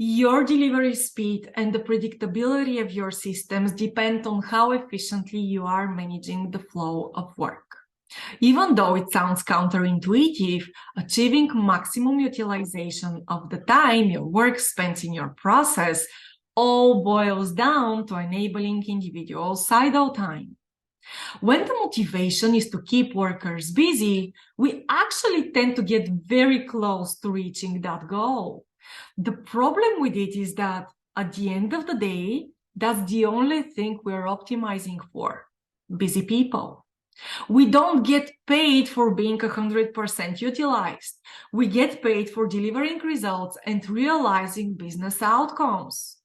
Your delivery speed and the predictability of your systems depend on how efficiently you are managing the flow of work. Even though it sounds counterintuitive, achieving maximum utilization of the time your work spends in your process all boils down to enabling individuals idle time. When the motivation is to keep workers busy, we actually tend to get very close to reaching that goal. The problem with it is that at the end of the day, that's the only thing we're optimizing for: busy people. We don't get paid for being 100% utilized. We get paid for delivering results and realizing business outcomes.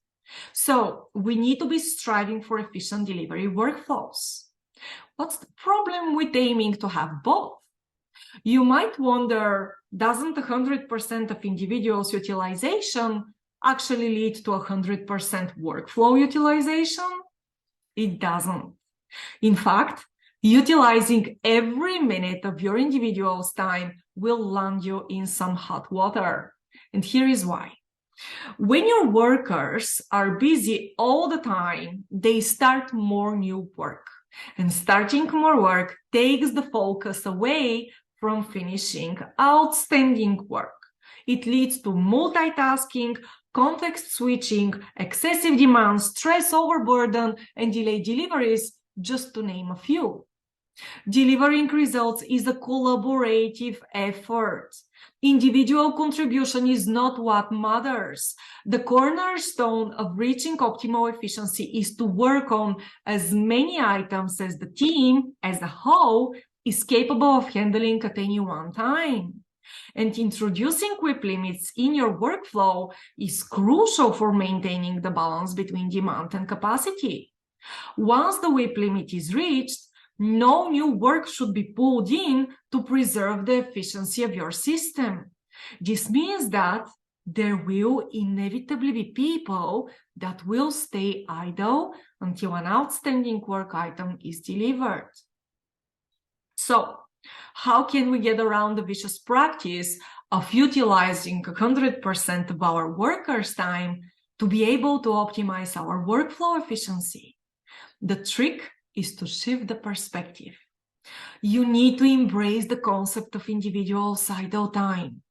So we need to be striving for efficient delivery workflows. What's the problem with aiming to have both? You might wonder, doesn't 100% of individuals' utilization actually lead to 100% workflow utilization? It doesn't. In fact, utilizing every minute of your individual's time will land you in some hot water. And here is why. When your workers are busy all the time, they start more new work. And starting more work takes the focus away from finishing outstanding work. It leads to multitasking, context switching, excessive demands, stress overburden, and delayed deliveries, just to name a few. Delivering results is a collaborative effort. Individual contribution is not what matters. The cornerstone of reaching optimal efficiency is to work on as many items as the team as a whole is capable of handling at any one time. And introducing WIP limits in your workflow is crucial for maintaining the balance between demand and capacity. Once the WIP limit is reached, no new work should be pulled in to preserve the efficiency of your system. This means that there will inevitably be people that will stay idle until an outstanding work item is delivered. So, how can we get around the vicious practice of utilizing 100% of our workers' time to be able to optimize our workflow efficiency? The trick is to shift the perspective. You need to embrace the concept of individual idle time.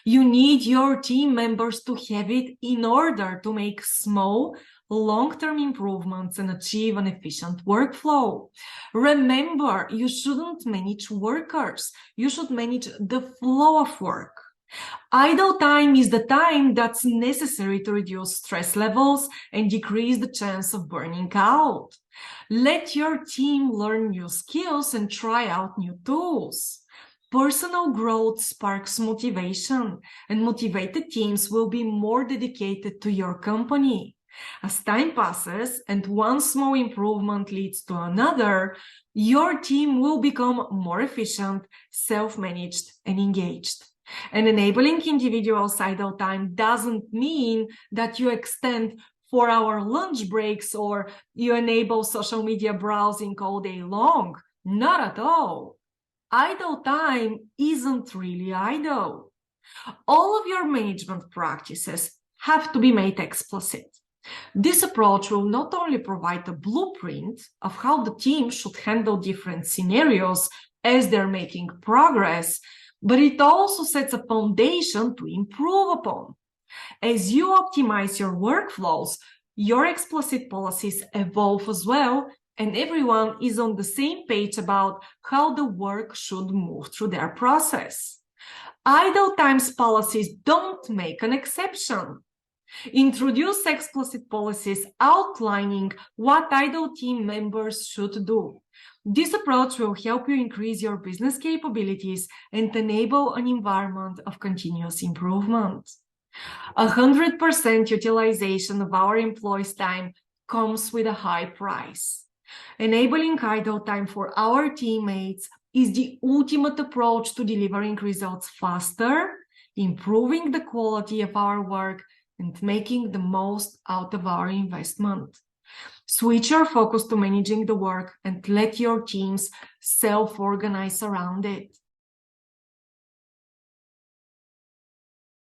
You need your team members to have it in order to make small, long-term improvements and achieve an efficient workflow. Remember, you shouldn't manage workers. You should manage the flow of work. Idle time is the time that's necessary to reduce stress levels and decrease the chance of burning out. Let your team learn new skills and try out new tools. Personal growth sparks motivation, and motivated teams will be more dedicated to your company. As time passes and one small improvement leads to another, your team will become more efficient, self-managed, and engaged. And enabling individual idle time doesn't mean that you extend 4-hour lunch breaks or you enable social media browsing all day long. Not at all. Idle time isn't really idle. All of your management practices have to be made explicit. This approach will not only provide a blueprint of how the team should handle different scenarios as they're making progress, but it also sets a foundation to improve upon. As you optimize your workflows, your explicit policies evolve as well, and everyone is on the same page about how the work should move through their process. Idle times policies don't make an exception. Introduce explicit policies outlining what idle team members should do. This approach will help you increase your business capabilities and enable an environment of continuous improvement. 100% utilization of our employees' time comes with a high price. Enabling idle time for our teammates is the ultimate approach to delivering results faster, improving the quality of our work, and making the most out of our investment. Switch your focus to managing the work and let your teams self-organize around it.